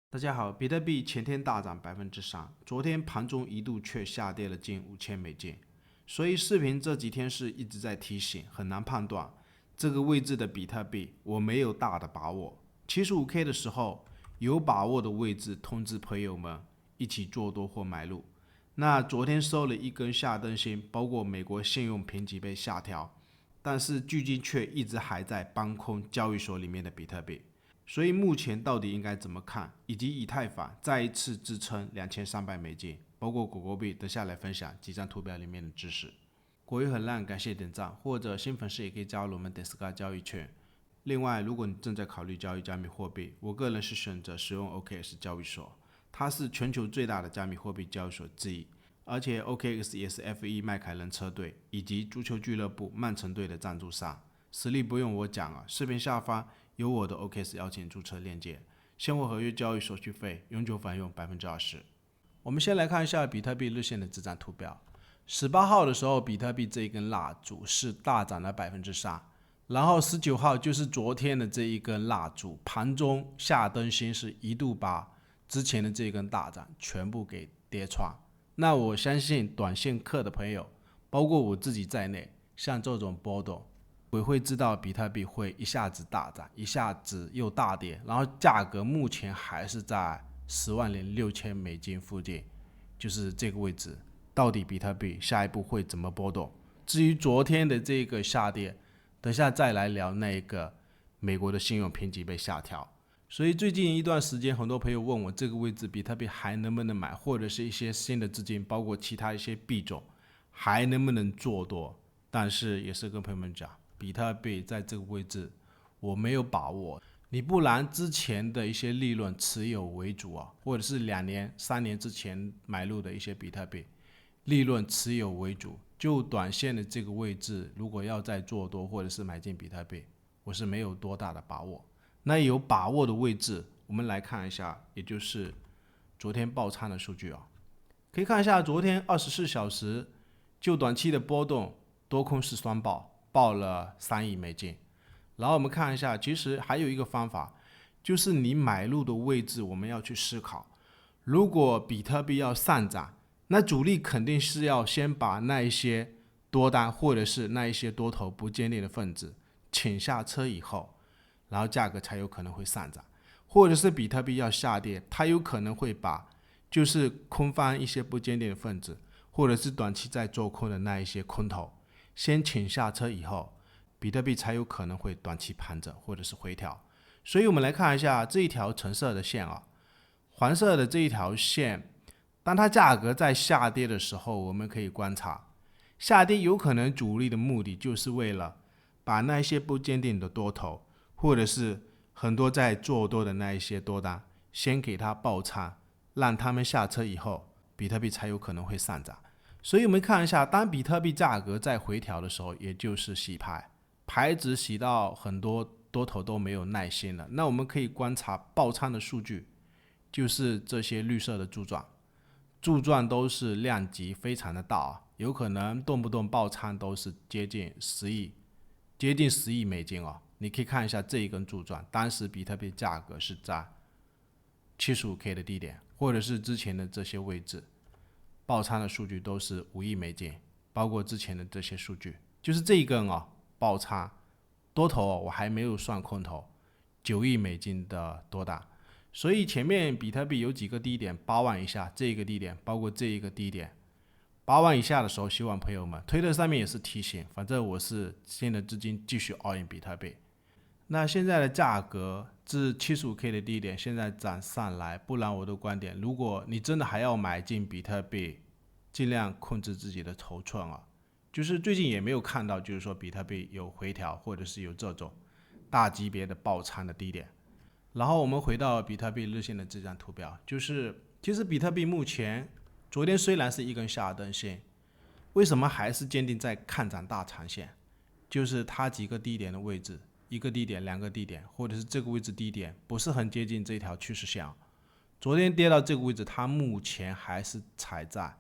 大家好，比特币前天大涨3%，昨天盘中一度却下跌了近$5000，所以视频这几天是一直在提醒，很难判断这个位置的比特币，我没有大的把握。75K 的时候，有把握的位置通知朋友们一起做多或买入。那昨天收了一根下灯星，包括美国信用评级被下调，但是距今却一直还在搬空交易所里面的比特币。所以目前到底应该怎么看，以及以太坊再一次支撑$2300，包括狗狗币，等下来分享几张图表里面的知识。国语很烂，感谢点赞，或者新粉丝也可以加入我们 Discord 交易圈。另外，如果你正在考虑交易加密货币，我个人是选择使用 OKX 交易所，它是全球最大的加密货币交易所之一，而且 OKX 也是 F1 迈凯伦车队以及足球俱乐部曼城队的赞助商，实力不用我讲啊，视频下方有我的 OKX 邀请注册链接，现货合约交易手续费永久返用20%。我们先来看一下比特币日线的这张图表。18号的时候，比特币这一根蜡烛是大涨了3%，然后19号就是昨天的这一根蜡烛，盘中下灯星是一度把之前的这一根大涨全部给跌穿。那我相信短线客的朋友，包括我自己在内，像这种波动，我会知道比特币会一下子大涨，一下子又大跌，然后价格目前还是在106000美金附近，就是这个位置。到底比特币下一步会怎么波动？至于昨天的这个下跌，等下再来聊那个美国的信用评级被下调。所以最近一段时间，很多朋友问我这个位置比特币还能不能买，或者是一些新的资金，包括其他一些币种，还能不能做多？但是也是跟朋友们讲，比特币在这个位置我没有把握，你不然之前的一些利润持有为主啊，或者是2年、3年之前买入的一些比特币，利润持有为主。就短线的这个位置，如果要再做多或者是买进比特币，我是没有多大的把握。那有把握的位置，我们来看一下，也就是昨天爆仓的数据啊，可以看一下昨天24小时就短期的波动，多空是双爆，爆了$3亿。然后我们看一下，其实还有一个方法，就是你买入的位置，我们要去思考，如果比特币要上涨，那主力肯定是要先把那一些多单或者是那一些多头不坚定的分子请下车以后，然后价格才有可能会上涨，或者是比特币要下跌，它有可能会把就是空方一些不坚定的分子，或者是短期在做空的那一些空头先请下车以后，比特币才有可能会短期盘整或者是回调。所以我们来看一下这一条橙色的线啊，黄色的这一条线，当它价格在下跌的时候，我们可以观察，下跌有可能主力的目的就是为了把那些不坚定的多头，或者是很多在做多的那一些多单，先给它爆仓，让他们下车以后，比特币才有可能会上涨。所以我们看一下，当比特币价格在回调的时候，也就是洗牌，牌子洗到很多多头都没有耐心了，那我们可以观察爆仓的数据，就是这些绿色的柱状。柱状都是量级非常的大，有可能动不动爆仓都是接近10亿美金哦。你可以看一下这一根柱状，当时比特币价格是在75K 的低点，或者是之前的这些位置，爆仓的数据都是5亿美金，包括之前的这些数据，就是这一根爆仓多头我还没有算空头，9亿美金的多单。所以前面比特币有几个低点，8万以下，这一个低点，包括这一个低点，8万以下的时候，希望朋友们推特上面也是提醒，反正我是新的资金继续 all in 比特币。那现在的价格至75K 的低点，现在涨上来，不然我的观点，如果你真的还要买进比特币，尽量控制自己的头寸啊。就是最近也没有看到，就是说比特币有回调，或者是有这种大级别的爆仓的低点。然后我们回到比特币日线的这张图表，就是其实比特币目前昨天虽然是一根下灯线，为什么还是坚定在看涨大长线？就是它几个低点的位置，一个低点、2个低点，或者是这个位置低点不是很接近这条趋势线。昨天跌到这个位置，它目前还是踩在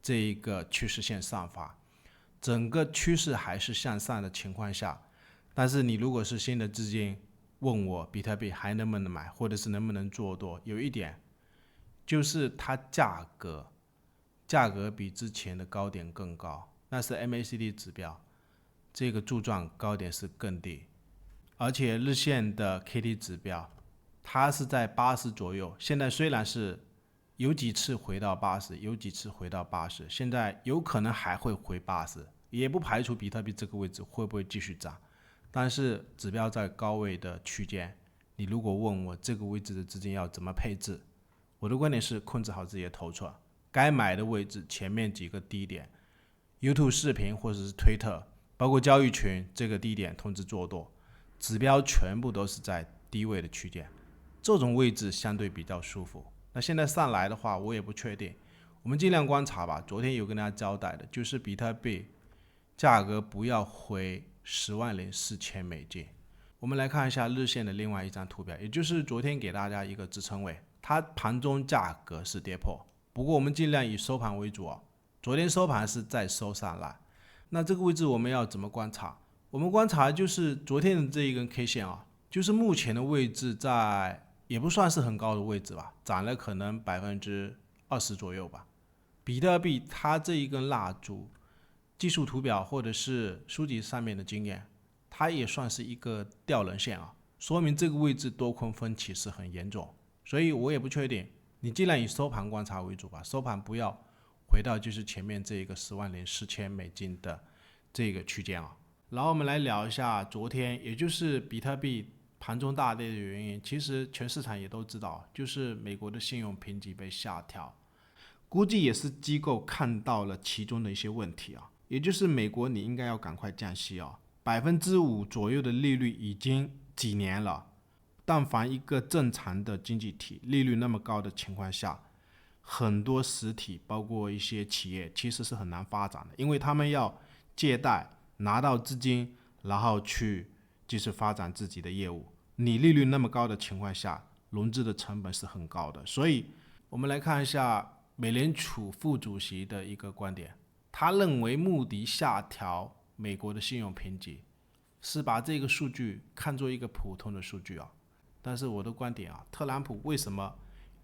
这一个趋势线上方，整个趋势还是向上的情况下，但是你如果是新的资金，问我比特币还能不能买，或者是能不能做多，有一点就是它价格比之前的高点更高，那是 MACD 指标，这个柱状高点是更低，而且日线的 KD 指标它是在80左右，现在虽然是有几次回到80，有几次回到80，现在有可能还会回80，也不排除比特币这个位置会不会继续涨，但是指标在高位的区间，你如果问我这个位置的资金要怎么配置，我的观点是控制好自己的头寸，该买的位置前面几个低点 YouTube 视频或者是推特，包括交易群这个低点通知做多，指标全部都是在低位的区间，这种位置相对比较舒服。那现在上来的话我也不确定，我们尽量观察吧。昨天有跟大家交代的就是比特币价格不要回10.4万美金。我们来看一下日线的另外一张图表，也就是昨天给大家一个支撑位，它盘中价格是跌破，不过我们尽量以收盘为主哦。昨天收盘是再收上来，那这个位置我们要怎么观察？我们观察就是昨天的这一根 K 线啊，就是目前的位置在也不算是很高的位置吧，涨了可能20%左右吧。比特币它这一根蜡烛，技术图表或者是书籍上面的经验，它也算是一个吊人线啊，说明这个位置多空分歧是很严重，所以我也不确定。你尽量以收盘观察为主吧，收盘不要回到就是前面这一个10.4万美金的这个区间啊。然后我们来聊一下昨天，也就是比特币盘中大跌的原因，其实全市场也都知道，就是美国的信用评级被下调，估计也是机构看到了其中的一些问题啊，也就是美国你应该要赶快降息啊，5%左右的利率已经几年了，但凡一个正常的经济体利率那么高的情况下，很多实体包括一些企业其实是很难发展的，因为他们要借贷拿到资金，然后去就是发展自己的业务。你利率那么高的情况下，融资的成本是很高的。所以我们来看一下美联储副主席的一个观点，他认为穆迪下调美国的信用评级是把这个数据看作一个普通的数据啊。但是我的观点啊，特朗普为什么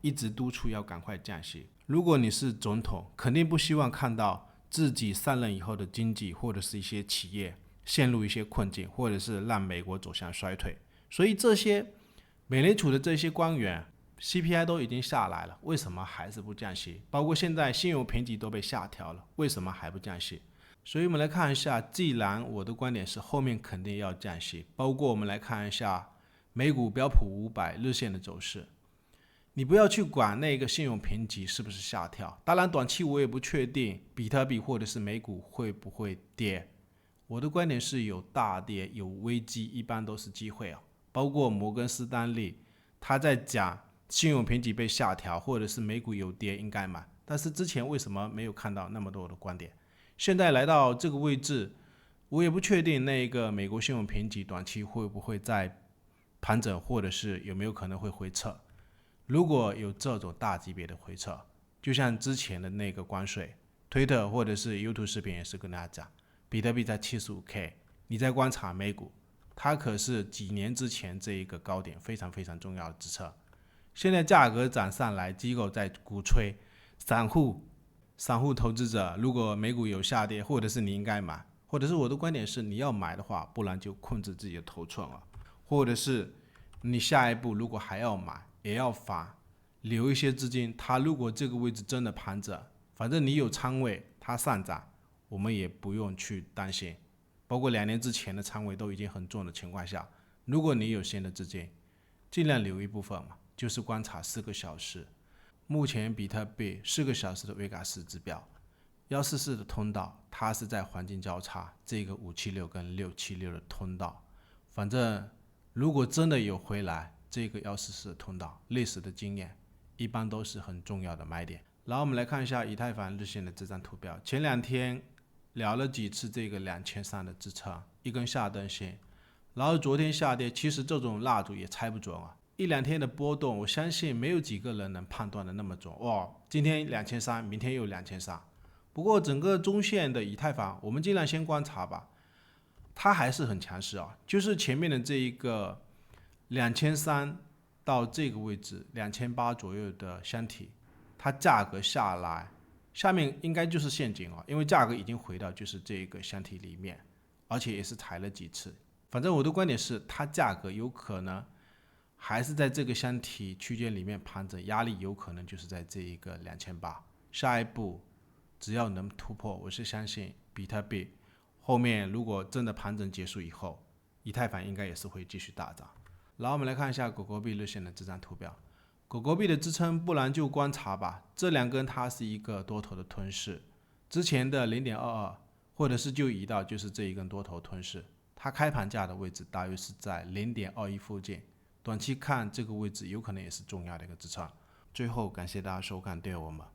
一直督促要赶快降息？如果你是总统，肯定不希望看到自己上任以后的经济或者是一些企业陷入一些困境，或者是让美国走向衰退。所以这些美联储的这些官员 CPI 都已经下来了，为什么还是不降息？包括现在信用评级都被下调了，为什么还不降息？所以我们来看一下，既然我的观点是后面肯定要降息，包括我们来看一下美股标普500日线的走势，你不要去管那个信用评级是不是下调，当然短期我也不确定比特币或者是美股会不会跌，我的观点是有大跌有危机一般都是机会啊。包括摩根士丹利他在讲信用评级被下调或者是美股有跌应该买，但是之前为什么没有看到那么多的观点？现在来到这个位置，我也不确定那个美国信用评级短期会不会再盘整，或者是有没有可能会回撤。如果有这种大级别的回撤，就像之前的那个关税，推特或者是 YouTube 视频也是跟大家讲，比特币在 75K， 你在观察美股，它可是几年之前这一个高点非常非常重要的支撑。现在价格涨上来，机构在鼓吹散户投资者，如果美股有下跌，或者是你应该买，或者是我的观点是你要买的话，不然就控制自己的头寸了，或者是你下一步如果还要买，也要留一些资金，它如果这个位置真的盘整，反正你有仓位，它上涨，我们也不用去担心。包括2年之前的仓位都已经很重的情况下，如果你有新的资金，尽量留一部分嘛，就是观察4个小时。目前比特币4个小时的维加斯指标144的通道，它是在黄金交叉这个576跟676的通道，反正如果真的有回来这个144的通道，历史的经验一般都是很重要的买点。然后我们来看一下以太坊日线的这张图表，前2天聊了几次这个2300的支撑，一根下灯线，然后昨天下跌，其实这种蜡烛也猜不准啊，1-2天的波动，我相信没有几个人能判断的那么准。今天2300，明天又2300。不过整个中线的以太坊，我们尽量先观察吧，它还是很强势啊，就是前面的这一个2300到这个位置2800左右的箱体，它价格下来，下面应该就是陷阱因为价格已经回到就是这个箱体里面，而且也是踩了几次。反正我的观点是，它价格有可能还是在这个箱体区间里面盘整，压力有可能就是在这一个2800。下一步只要能突破，我是相信比特币后面如果真的盘整结束以后，以太坊应该也是会继续大涨。然后我们来看一下狗狗币日线的这张图表，狗狗币的支撑不然就观察吧，这两根它是一个多头的吞噬，之前的 0.22 或者是就移到就是这一根多头吞噬，它开盘价的位置大约是在 0.21 附近，短期看这个位置有可能也是重要的一个支撑。最后感谢大家收看，订阅我们。